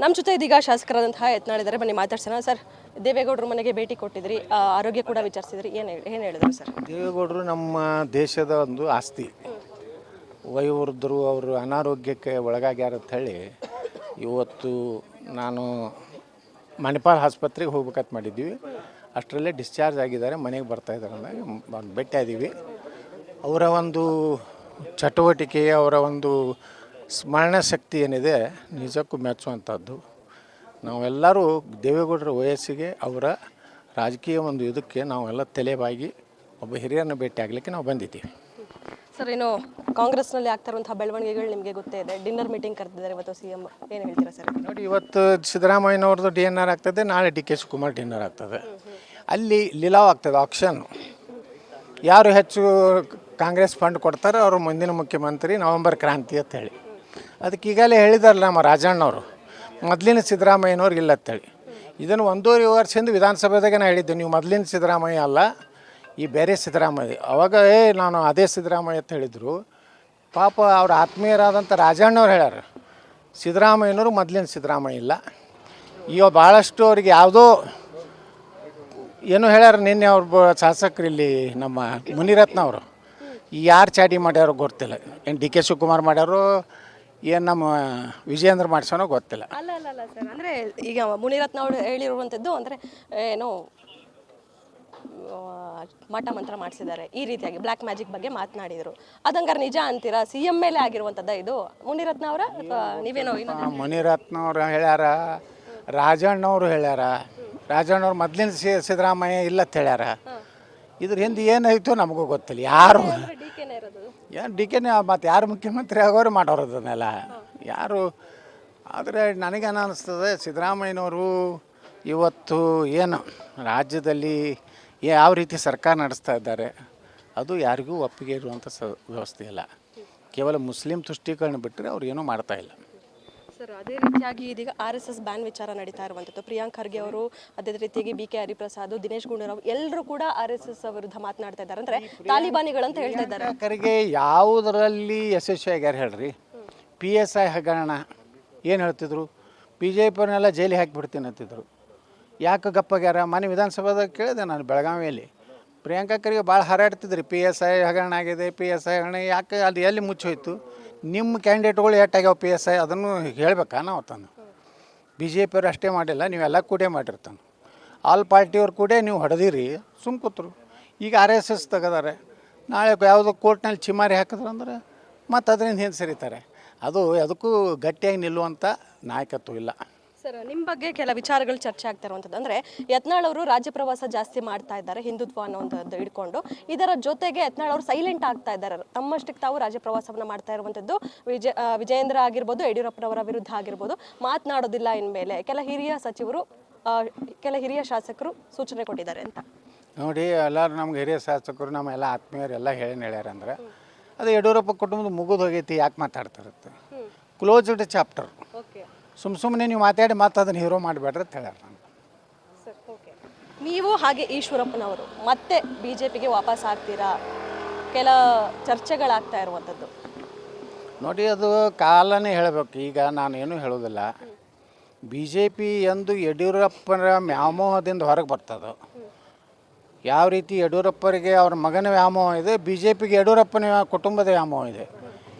ನಮ್ಮ ಜೊತೆ ಇದೀಗ ಶಾಸಕರಾದಂತಹ ಯತ್ನಾಳಿದ್ದಾರೆ, ಬನ್ನಿ ಮಾತಾಡ್ಸೋಣ. ಸರ್, ದೇವೇಗೌಡರು ಮನೆಗೆ ಭೇಟಿ ಕೊಟ್ಟಿದ್ರಿ, ಆರೋಗ್ಯ ಕೂಡ ವಿಚಾರಿಸಿದ್ರಿ, ಏನು ಹೇಳಿದ್ರು ಸರ್? ದೇವೇಗೌಡರು ನಮ್ಮ ದೇಶದ ಒಂದು ಆಸ್ತಿ. ವಯೋವೃದ್ಧರು ಅವರು ಅನಾರೋಗ್ಯಕ್ಕೆ ಒಳಗಾಗ್ಯಾರ ಅಂತ ಹೇಳಿ ಇವತ್ತು ನಾನು ಮಣಿಪಾಲ್ ಆಸ್ಪತ್ರೆಗೆ ಹೋಗ್ಬೇಕಂತ ಮಾಡಿದ್ವಿ. ಅಷ್ಟರಲ್ಲೇ ಡಿಸ್ಚಾರ್ಜ್ ಆಗಿದ್ದಾರೆ, ಮನೆಗೆ ಬರ್ತಾಯಿದ್ದಾರೆ ಅಂದಾಗ ಭೇಟಿ ಇದ್ದೀವಿ. ಅವರ ಒಂದು ಚಟುವಟಿಕೆ, ಅವರ ಒಂದು ಸ್ಮರಣ ಶಕ್ತಿ ಏನಿದೆ ನಿಜಕ್ಕೂ ಮೆಚ್ಚುವಂಥದ್ದು. ನಾವೆಲ್ಲರೂ ದೇವೇಗೌಡರ ವಯಸ್ಸಿಗೆ, ಅವರ ರಾಜಕೀಯ ಒಂದು ಇದಕ್ಕೆ ನಾವೆಲ್ಲ ತಲೆಬಾಗಿ ಒಬ್ಬ ಹಿರಿಯರನ್ನು ಭೇಟಿ ಆಗಲಿಕ್ಕೆ ನಾವು ಬಂದಿದ್ದೀವಿ. ಸರ್, ಏನು ಕಾಂಗ್ರೆಸ್ನಲ್ಲಿ ಆಗ್ತಾ ಇರುವಂತಹ ಬೆಳವಣಿಗೆಗಳು ನಿಮಗೆ ಗೊತ್ತೇ ಇದೆ. ಡಿನ್ನರ್ ಮೀಟಿಂಗ್ ಕರೆದಿದ್ದಾರೆ ಇವತ್ತು CM, ಏನು ಹೇಳ್ತೀರಾ ಸರ್? ನೋಡಿ, ಇವತ್ತು ಸಿದ್ದರಾಮಯ್ಯನವ್ರದ್ದು DNR ಆಗ್ತದೆ, ನಾಳೆ DK ಶಿವಕುಮಾರ್ ಡಿನ್ನರ್ ಆಗ್ತದೆ. ಅಲ್ಲಿ ಲಿಲಾವ್ ಆಗ್ತದೆ, ಆಕ್ಷನ್. ಯಾರು ಹೆಚ್ಚು ಕಾಂಗ್ರೆಸ್ ಫಂಡ್ ಕೊಡ್ತಾರೆ ಅವರು ಮುಂದಿನ ಮುಖ್ಯಮಂತ್ರಿ, ನವೆಂಬರ್ ಕ್ರಾಂತಿ ಅಂತ ಹೇಳಿ. ಅದಕ್ಕೆ ಈಗಲೇ ಹೇಳಿದಾರಲ್ಲ ನಮ್ಮ ರಾಜಣ್ಣವರು, ಮೊದಲಿನ ಸಿದ್ದರಾಮಯ್ಯನವ್ರಿಗೆ ಇಲ್ಲ ಅಂತೇಳಿ. ಇದನ್ನು 1.5 ವರ್ಷದಿಂದ ವಿಧಾನಸಭೆದಾಗೆ ನಾನು ಹೇಳಿದ್ದೆ, ನೀವು ಮೊದಲಿನ ಸಿದ್ದರಾಮಯ್ಯ ಅಲ್ಲ, ಈ ಬೇರೆ ಸಿದ್ದರಾಮಯ್ಯ. ಅವಾಗ ನಾನು ಅದೇ ಸಿದ್ದರಾಮಯ್ಯ ಅಂತ ಹೇಳಿದರು. ಪಾಪ ಅವ್ರ ಆತ್ಮೀಯರಾದಂಥ ರಾಜಣ್ಣವ್ರು ಹೇಳ್ಯಾರ, ಸಿದ್ದರಾಮಯ್ಯನವರು ಮೊದಲಿನ ಸಿದ್ದರಾಮಯ್ಯ ಇಲ್ಲ. ಈಗ ಭಾಳಷ್ಟು ಅವ್ರಿಗೆ ಯಾವುದೋ ಏನೋ ಹೇಳ್ಯಾರ. ನಿನ್ನೆ ಅವ್ರ ಶಾಸಕರು ಇಲ್ಲಿ ನಮ್ಮ ಮುನಿರತ್ನ ಅವರು ಯಾರು ಚಾಟಿ ಮಾಡ್ಯಾರೋ ಗೊತ್ತಿಲ್ಲ. ಏನು DK ಶಿವಕುಮಾರ್ ಮಾಡ್ಯಾರೋ, ಏನು ನಮ್ಮ ವಿಜಯೇಂದ್ರ ಮಾಡಿಸೋನೋ ಗೊತ್ತಿಲ್ಲ. ಅಲ್ಲ ಸರ್, ಅಂದರೆ ಈಗ ಮುನಿರತ್ನ ಅವರು ಹೇಳಿರುವಂಥದ್ದು ಅಂದರೆ ಏನೋ ಮಠ ಮಂತ್ರ ಮಾಡಿಸಿದ್ದಾರೆ, ಈ ರೀತಿಯಾಗಿ ಬ್ಲ್ಯಾಕ್ ಮ್ಯಾಜಿಕ್ ಬಗ್ಗೆ ಮಾತನಾಡಿದರು. ಅದಂಗಾರೆ ನಿಜ ಅಂತೀರಾ? CM ಮೇಲೆ ಆಗಿರುವಂಥದ್ದ ಇದು ಮುನಿರತ್ನ ಅವರ, ನೀವೇನೋ? ಮುನಿರತ್ನವ್ರು ಹೇಳ್ಯಾರ, ರಾಜಣ್ಣವರು ಹೇಳ್ಯಾರ. ರಾಜಣ್ಣವ್ರು ಮೊದಲಿನ ಸಿದ್ದರಾಮಯ್ಯ ಇಲ್ಲ ಅಂತ ಹೇಳ್ಯಾರ. ಇದ್ರ ಹಿಂದೆ ಏನಾಯಿತು ನಮಗೂ ಗೊತ್ತಿಲ್ಲ. ಯಾರು ಏನು DK ಮತ್ತು ಯಾರು ಮುಖ್ಯಮಂತ್ರಿ ಆಗೋರು ಮಾಡೋರು ಅದನ್ನೆಲ್ಲ ಯಾರು. ಆದರೆ ನನಗೇನು ಅನ್ನಿಸ್ತದೆ, ಸಿದ್ದರಾಮಯ್ಯನವರು ಇವತ್ತು ಏನು ರಾಜ್ಯದಲ್ಲಿ ಯಾವ ರೀತಿ ಸರ್ಕಾರ ನಡೆಸ್ತಾ ಇದ್ದಾರೆ ಅದು ಯಾರಿಗೂ ಒಪ್ಪಿಗೆ ಇರುವಂಥ ವ್ಯವಸ್ಥೆ ಇಲ್ಲ. ಕೇವಲ ಮುಸ್ಲಿಂ ತುಷ್ಟೀಕರಣ ಬಿಟ್ಟರೆ ಅವ್ರು ಏನೂ ಮಾಡ್ತಾ ಇಲ್ಲ. ಸರ್, ಅದೇ ರೀತಿಯಾಗಿ ಇದೀಗ RSS ಬ್ಯಾನ್ ವಿಚಾರ ನಡೀತಾ ಇರುವಂಥದ್ದು. ಪ್ರಿಯಾಂಕ್ ಖರ್ಗೆ ಅವರು, ಅದೇ ರೀತಿಯಾಗಿ BK ಹರಿಪ್ರಸಾದ್, ದಿನೇಶ್ ಗುಂಡೂರಾವ್ ಎಲ್ಲರೂ ಕೂಡ RSS ವಿರುದ್ಧ ಮಾತನಾಡ್ತಾ ಇದ್ದಾರೆ, ಅಂದರೆ ತಾಲಿಬಾನಿಗಳಂತ ಹೇಳ್ತಾ ಇದ್ದಾರೆ. ಖರ್ಗೆ ಯಾವುದರಲ್ಲಿ ಯಶಸ್ವಿ ಆಗ್ಯಾರ ಹೇಳ್ರಿ? PSI ಹಗರಣ ಏನು ಹೇಳ್ತಿದ್ರು? BJPಯವ್ರನ್ನೆಲ್ಲ ಜೈಲಿಗೆ ಹಾಕಿಬಿಡ್ತೀನಿ ಅಂತಿದ್ರು. ಯಾಕೆ ಗಪ್ಪಾಗ್ಯಾರ? ಮನೆ ವಿಧಾನಸಭಾದಾಗ ಕೇಳಿದೆ ನಾನು ಬೆಳಗಾವಿಯಲ್ಲಿ. ಪ್ರಿಯಾಂಕಾ ಖರ್ಗೆ ಭಾಳ ಹಾರಾಡ್ತಿದ್ರಿ, PSI ಹಗರಣ ಆಗಿದೆ, PSI ಹಗರಣ. ಯಾಕೆ ಅದು ಎಲ್ಲಿ ಮುಚ್ಚೋಯ್ತು? ನಿಮ್ಮ ಕ್ಯಾಂಡಿಡೇಟ್ಗಳು ಏಟಾಗ್ಯಾವ PSI ಅದನ್ನು ಹೇಳಬೇಕಾ ನಾವು ತಂದು? BJPಯವ್ರು ಅಷ್ಟೇ ಮಾಡಿಲ್ಲ, ನೀವೆಲ್ಲ ಕೂಡೇ ಮಾಡಿರ್ತಾನೆ. ಆಲ್ ಪಾರ್ಟಿಯವ್ರು ಕೂಡ ನೀವು ಹೊಡೆದಿರಿ, ಸುಮ್ಮ ಕೂತರು. ಈಗ RSS ತೆಗೆದಾರೆ, ನಾಳೆ ಯಾವುದೋ ಕೋರ್ಟ್ನಲ್ಲಿ ಚಿಮಾರಿ ಹಾಕಿದ್ರು ಅಂದ್ರೆ ಮತ್ತು ಅದರಿಂದ ಹಿಂದೆ ಸರಿತಾರೆ. ಅದು ಅದಕ್ಕೂ ಗಟ್ಟಿಯಾಗಿ ನಿಲ್ಲುವಂಥ ನಾಯಕತ್ವ ಇಲ್ಲ. ಸರ್, ನಿಮ್ಮ ಬಗ್ಗೆ ಕೆಲ ವಿಚಾರಗಳು ಚರ್ಚೆ ಆಗ್ತಾ ಇರುವಂಥದ್ದು ಅಂದರೆ, ಯತ್ನಾಳ್ ಅವರು ರಾಜ್ಯ ಪ್ರವಾಸ ಜಾಸ್ತಿ ಮಾಡ್ತಾ ಇದ್ದಾರೆ, ಹಿಂದುತ್ವ ಅನ್ನೋವಂಥದ್ದು ಹಿಡ್ಕೊಂಡು. ಇದರ ಜೊತೆಗೆ ಯತ್ನಾಳ್ ಅವರು ಸೈಲೆಂಟ್ ಆಗ್ತಾ ಇದ್ದಾರೆ, ತಮ್ಮಷ್ಟಕ್ಕೆ ತಾವು ರಾಜ್ಯ ಪ್ರವಾಸವನ್ನು ಮಾಡ್ತಾ ಇರುವಂಥದ್ದು. ವಿಜಯೇಂದ್ರ ಆಗಿರ್ಬೋದು, ಯಡಿಯೂರಪ್ಪನವರ ವಿರುದ್ಧ ಆಗಿರ್ಬೋದು, ಮಾತನಾಡೋದಿಲ್ಲ ಇನ್ಮೇಲೆ ಕೆಲ ಹಿರಿಯ ಸಚಿವರು, ಕೆಲ ಹಿರಿಯ ಶಾಸಕರು ಸೂಚನೆ ಕೊಟ್ಟಿದ್ದಾರೆ ಅಂತ. ನೋಡಿ, ಎಲ್ಲರೂ ನಮ್ಗೆ ಹಿರಿಯ ಶಾಸಕರು, ನಮ್ಮೆಲ್ಲ ಆತ್ಮೀಯರು ಎಲ್ಲ ಹೇಳ್ಯಾರ ಅಂದ್ರೆ ಅದು ಯಡಿಯೂರಪ್ಪ ಕುಟುಂಬದ ಮುಗಿದು ಹೋಗೈತಿ, ಯಾಕೆ ಮಾತಾಡ್ತಾರತ್ತೆ? Closed chapter. ಸುಮ್ಮನೆ ನೀವು ಮಾತಾಡಿ ಮತ್ತೆ ಅದನ್ನು ಹೀರೋ ಮಾಡಿಬೇಡ್ರಿ ಅಂತ ಹೇಳ್ಯಾರ ನಾನು. ನೀವು ಹಾಗೆ ಈಶ್ವರಪ್ಪನವರು ಮತ್ತೆ BJPಗೆ ವಾಪಸ್ ಆಗ್ತೀರಾ? ಕೆಲ ಚರ್ಚೆಗಳಾಗ್ತಾ ಇರುವಂಥದ್ದು. ನೋಡಿ, ಅದು ಕಾಲನೇ ಹೇಳಬೇಕು. ಈಗ ನಾನು ಏನೂ ಹೇಳೋದಿಲ್ಲ. BJP ಎಂದು ಯಡಿಯೂರಪ್ಪನ ವ್ಯಾಮೋಹದಿಂದ ಹೊರಗೆ ಬರ್ತದೆ. ಯಾವ ರೀತಿ ಯಡಿಯೂರಪ್ಪರಿಗೆ ಅವ್ರ ಮಗನ ವ್ಯಾಮೋಹ ಇದೆ, BJPಗೆ ಯಡಿಯೂರಪ್ಪನ ಕುಟುಂಬದ ವ್ಯಾಮೋಹ ಇದೆ.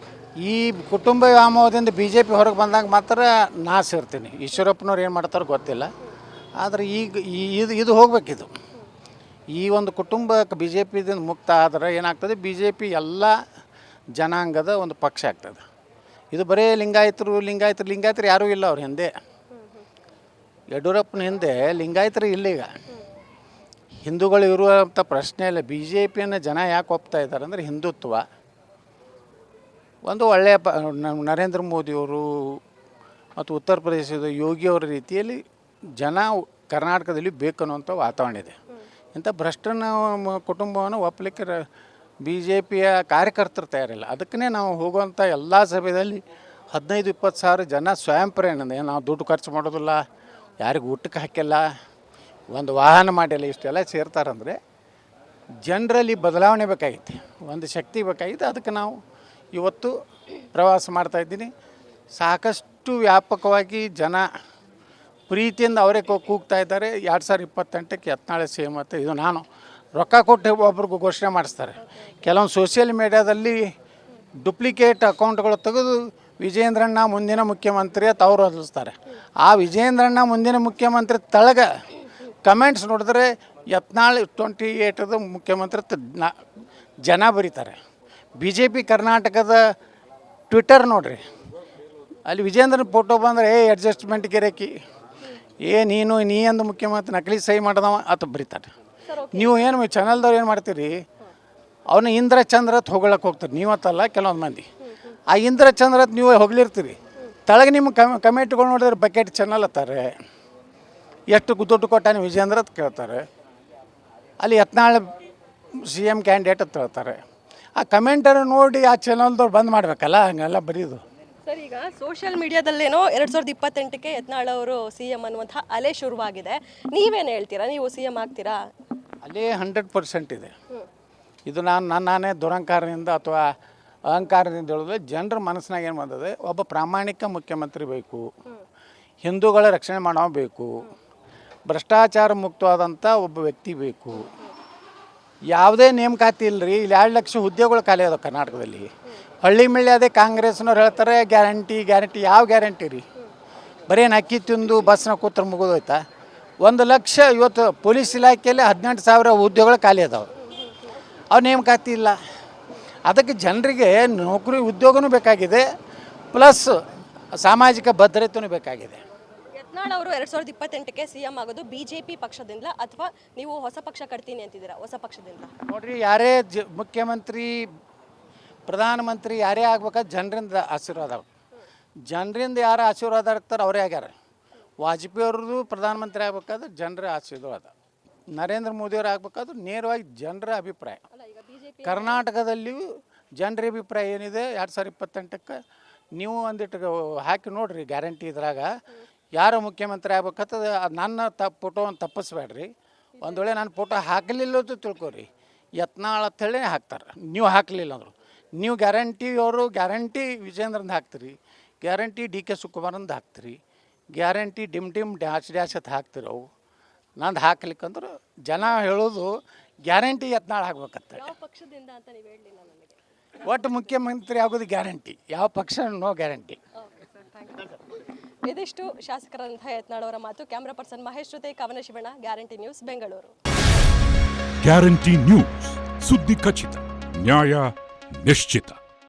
ಈ ಕುಟುಂಬ ವ್ಯಾಮೋಹದಿಂದ BJP ಹೊರಗೆ ಬಂದಾಗ ಮಾತ್ರ ನಾ ಸೇರ್ತೀನಿ. ಈಶ್ವರಪ್ಪನವ್ರು ಏನು ಮಾಡ್ತಾರೋ ಗೊತ್ತಿಲ್ಲ. ಆದರೆ ಈಗ ಇದು ಹೋಗ್ಬೇಕಿದು. ಈ ಒಂದು ಕುಟುಂಬಕ್ಕೆ BJPದಿಂದ ಮುಕ್ತ ಆದರೆ ಏನಾಗ್ತದೆ, BJP ಎಲ್ಲ ಜನಾಂಗದ ಒಂದು ಪಕ್ಷ ಆಗ್ತದೆ. ಇದು ಬರೀ ಲಿಂಗಾಯತರು ಯಾರೂ ಇಲ್ಲ ಅವ್ರ ಹಿಂದೆ. ಯಡಿಯೂರಪ್ಪನ ಹಿಂದೆ ಲಿಂಗಾಯತರು ಇಲ್ಲೀಗ. ಹಿಂದೂಗಳು ಇರುವಂಥ ಪ್ರಶ್ನೆ ಇಲ್ಲ. BJPಯನ್ನು ಜನ ಯಾಕೆ ಒಪ್ತಾ ಇದ್ದಾರೆ ಅಂದರೆ ಹಿಂದುತ್ವ ಒಂದು ಒಳ್ಳೆಯ ನರೇಂದ್ರ ಮೋದಿಯವರು ಮತ್ತು ಉತ್ತರ ಪ್ರದೇಶದ ಯೋಗಿಯವರ ರೀತಿಯಲ್ಲಿ ಜನ ಕರ್ನಾಟಕದಲ್ಲಿ ಬೇಕನ್ನುವಂಥ ವಾತಾವರಣ ಇದೆ. ಇಂಥ ಭ್ರಷ್ಟನ ಕುಟುಂಬವನ್ನು ಒಪ್ಪಲಿಕ್ಕೆ BJPಯ ಕಾರ್ಯಕರ್ತರು ತಯಾರಿಲ್ಲ. ಅದಕ್ಕೇ ನಾವು ಹೋಗುವಂಥ ಎಲ್ಲ ಸಭೆಯಲ್ಲಿ 15-20 ಸಾವಿರ ಜನ ಸ್ವಯಂ ಪ್ರೇರಣೆ. ನಾವು ದುಡ್ಡು ಖರ್ಚು ಮಾಡೋದಿಲ್ಲ, ಯಾರಿಗೂ ಊಟಕ್ಕೆ ಹಾಕಿಲ್ಲ, ಒಂದು ವಾಹನ ಮಾಡಿಲ್ಲ. ಇಷ್ಟೆಲ್ಲ ಸೇರ್ತಾರಂದರೆ ಜನರಲ್ಲಿ ಬದಲಾವಣೆ ಬೇಕಾಗಿತ್ತು, ಒಂದು ಶಕ್ತಿ ಬೇಕಾಗಿತ್ತು. ಅದಕ್ಕೆ ನಾವು ಇವತ್ತು ಪ್ರವಾಸ ಮಾಡ್ತಾಯಿದ್ದೀನಿ. ಸಾಕಷ್ಟು ವ್ಯಾಪಕವಾಗಿ ಜನ ಪ್ರೀತಿಯಿಂದ ಅವರೇ ಕೂಗ್ತಾ ಇದ್ದಾರೆ. 2028ಕ್ಕೆ ಯತ್ನಾಳ್ ಸಿ ಎಮ್ ಅಂತ. ಇದು ನಾನು ರೊಕ್ಕ ಕೊಟ್ಟು ಒಬ್ರಿಗೂ ಘೋಷಣೆ ಮಾಡಿಸ್ತಾರೆ. ಕೆಲವೊಂದು ಸೋಷಿಯಲ್ ಮೀಡ್ಯಾದಲ್ಲಿ ಡುಪ್ಲಿಕೇಟ್ ಅಕೌಂಟ್ಗಳು ತೆಗೆದು ವಿಜೇಂದ್ರಣ್ಣ ಮುಂದಿನ ಮುಖ್ಯಮಂತ್ರಿ ಅಂತ ಅವರು ಅನ್ನಿಸ್ತಾರೆ. ಆ ವಿಜೇಂದ್ರಣ್ಣ ಮುಂದಿನ ಮುಖ್ಯಮಂತ್ರಿ ತಳಗ ಕಮೆಂಟ್ಸ್ ನೋಡಿದ್ರೆ ಯತ್ನಾಳ್ 28ದ ಮುಖ್ಯಮಂತ್ರಿ ಜನ ಬರೀತಾರೆ. BJP ಕರ್ನಾಟಕದ ಟ್ವಿಟರ್ ನೋಡ್ರಿ, ಅಲ್ಲಿ ವಿಜೇಂದ್ರನ ಫೋಟೋ ಬಂದರೆ ಅಡ್ಜಸ್ಟ್ಮೆಂಟ್ ಗಿರಕಿ ನೀ ಅಂದು ಮುಖ್ಯಮಂತ್ರಿ ನಕಲಿ ಸಹಿ ಮಾಡಿದವ ಅಂತ ಬರೀತಾರೆ. ನೀವು ಏನು ಚಾನಲ್ದವ್ರು ಏನು ಮಾಡ್ತೀರಿ, ಅವನು ಇಂದ್ರ ಚಂದ್ರತ್ ಹೊಗಳಕ್ಕೆ ಹೋಗ್ತಾರೆ. ನೀವತ್ತಲ್ಲ, ಕೆಲವೊಂದು ಮಂದಿ ಆ ಇಂದ್ರ ಚಂದ್ರತ್ ನೀವು ಹೊಗಳಿರ್ತೀರಿ. ತಳಗೆ ನಿಮ್ಮ ಕಮೆಂಟ್ಗಳು ನೋಡಿದ್ರೆ ಬಕೆಟ್ ಚಾನಲ್ ಅತ್ತಾರೆ, ಎಷ್ಟು ದುಡ್ಡು ಕೊಟ್ಟಾನೆ ವಿಜೇಂದ್ರ ಅಂತ ಕೇಳ್ತಾರೆ. ಅಲ್ಲಿ ಯತ್ನಾಳ್ CM ಕ್ಯಾಂಡಿಡೇಟ್ ಅಂತ ಹೇಳ್ತಾರೆ. ಆ ಕಮೆಂಟರ್ ನೋಡಿ ಆ ಚಾನಲ್ದವ್ರು ಬಂದ್ ಮಾಡಬೇಕಲ್ಲ, ಹಂಗೆಲ್ಲ ಬರೀದು. ಸರ್, ಈಗ ಸೋಷಿಯಲ್ ಮೀಡಿಯಾದಲ್ಲೇನೋ 2028ಕ್ಕೆ ಯತ್ನಾಳ್ ಅವರು CM ಅನ್ನುವಂಥ ಅಲೆ ಶುರುವಾಗಿದೆ. ನೀವೇನು ಹೇಳ್ತೀರಾ? ನೀವು CM ಆಗ್ತೀರಾ? ಅಲ್ಲೇ 100% ಇದೆ. ಇದು ನಾನೇ ದುರಂಕಾರದಿಂದ ಅಥವಾ ಅಹಂಕಾರದಿಂದ ಹೇಳಿದ್ರೆ ಜನರ ಮನಸ್ಸಿನಾಗ ಏನು ಬಂದದೆ, ಒಬ್ಬ ಪ್ರಾಮಾಣಿಕ ಮುಖ್ಯಮಂತ್ರಿ ಬೇಕು, ಹಿಂದೂಗಳ ರಕ್ಷಣೆ ಮಾಡೋ ಬೇಕು, ಭ್ರಷ್ಟಾಚಾರ ಮುಕ್ತವಾದಂಥ ಒಬ್ಬ ವ್ಯಕ್ತಿ ಬೇಕು. ಯಾವುದೇ ನೇಮಕಾತಿ ಇಲ್ಲರಿ. ಇಲ್ಲಿ 2 ಲಕ್ಷ ಹುದ್ದೆಗಳು ಖಾಲಿ ಅದಾವೆ ಕರ್ನಾಟಕದಲ್ಲಿ. ಹಳ್ಳಿ ಮಿಳ್ಳಿ ಅದೇ ಕಾಂಗ್ರೆಸ್ನವ್ರು ಹೇಳ್ತಾರೆ ಗ್ಯಾರಂಟಿ. ಯಾವ ಗ್ಯಾರಂಟಿ ರೀ? ಬರೀ ಅಕ್ಕಿ ತಿಂದು ಬಸ್ನ ಕೂತ್ರೆ ಮುಗಿದೋಯ್ತಾ? 1 ಲಕ್ಷ ಇವತ್ತು ಪೊಲೀಸ್ ಇಲಾಖೆಯಲ್ಲಿ 18,000 ಹುದ್ದೆಗಳು ಖಾಲಿ ಅದಾವೆ. ಅವು ನೇಮಕಾತಿ ಇಲ್ಲ. ಅದಕ್ಕೆ ಜನರಿಗೆ ನೌಕರಿ ಉದ್ಯೋಗನೂ ಬೇಕಾಗಿದೆ, ಪ್ಲಸ್ ಸಾಮಾಜಿಕ ಭದ್ರತೆಯೂ ಬೇಕಾಗಿದೆ. ಯತ್ನಾಳ್ ಅವರು 2028ಕ್ಕೆ CM ಆಗೋದು BJP ಪಕ್ಷದಿಂದ ಅಥವಾ ನೀವು ಹೊಸ ಪಕ್ಷ ಕಟ್ತೀನಿ ಅಂತಿದ್ದೀರಾ? ಹೊಸ ಪಕ್ಷದಿಂದ ನೋಡ್ರಿ, ಯಾರೇ ಮುಖ್ಯಮಂತ್ರಿ ಪ್ರಧಾನಮಂತ್ರಿ ಯಾರೇ ಆಗ್ಬೇಕಾದ್ರೆ ಜನರಿಂದ ಆಶೀರ್ವಾದ. ಜನರಿಂದ ಯಾರು ಆಶೀರ್ವಾದ ಆಗ್ತಾರೆ ಅವರೇ ಆಗ್ಯಾರ. ವಾಜಪೇಯಿ ಅವ್ರದ್ದು ಪ್ರಧಾನಮಂತ್ರಿ ಆಗ್ಬೇಕಾದ್ರೆ ಜನರ ಆಶೀರ್ವಾದ. ನರೇಂದ್ರ ಮೋದಿಯವ್ರು ಆಗ್ಬೇಕಾದ್ರೆ ನೇರವಾಗಿ ಜನರ ಅಭಿಪ್ರಾಯ. ಕರ್ನಾಟಕದಲ್ಲಿಯೂ ಜನರ ಅಭಿಪ್ರಾಯ ಏನಿದೆ 2028ಕ್ಕೆ ನೀವು ಒಂದಿಟ್ಟು ಹಾಕಿ ನೋಡಿರಿ ಗ್ಯಾರಂಟಿ. ಇದ್ರಾಗ ಯಾರು ಮುಖ್ಯಮಂತ್ರಿ ಆಗ್ಬೇಕಂತದ ನನ್ನ ಫೋಟೋವನ್ನು ತಪ್ಪಿಸ್ಬೇಡ್ರಿ. ಒಂದು ವೇಳೆ ನಾನು ಫೋಟೋ ಹಾಕಲಿಲ್ಲ ಅಂತ ತಿಳ್ಕೊರಿ, ಯತ್ನಾಳ್ ಅಂತೇಳಿ ಹಾಕ್ತಾರೆ. ನೀವು ಹಾಕಲಿಲ್ಲ ಅಂದರು, ನೀವು ಗ್ಯಾರಂಟಿ ವಿಜೇಂದ್ರಂದು ಹಾಕ್ತೀರಿ, ಗ್ಯಾರಂಟಿ DK ಶಿವಕುಮಾರಂದು ಹಾಕ್ತೀರಿ, ಗ್ಯಾರಂಟಿ ಡಿಮ್ ಡ್ಯಾಶ್ ಅಂತ ಹಾಕ್ತೀರಿ. ಅವು ನಂದು ಹಾಕ್ಲಿಕ್ಕಂದ್ರೆ ಜನ ಹೇಳೋದು ಗ್ಯಾರಂಟಿ ಯತ್ನಾಳ್ ಆಗ್ಬೇಕಂತ. ಯಾವ ಪಕ್ಷದಿಂದ ಅಂತ ನೀವು ಹೇಳಲಿಲ್ಲ ನನಗೆ. ಒಟ್ಟು ಮುಖ್ಯಮಂತ್ರಿ ಆಗೋದು ಗ್ಯಾರಂಟಿ, ಯಾವ ಪಕ್ಷ ನೋ ಗ್ಯಾರಂಟಿ. ಇದಿಷ್ಟು ಶಾಸಕರಂತಹ ಯತ್ನಾಳ್ ಅವರ ಮಾತು. ಕ್ಯಾಮ್ರಾ ಪರ್ಸನ್ ಮಹೇಶ್ ಜೊತೆ ಕವನ Shivanna, guarantee news, Bengaluru. Guarantee news, ಸುದ್ದಿ ಖಚಿತ, ನ್ಯಾಯ ನಿಶ್ಚಿತ.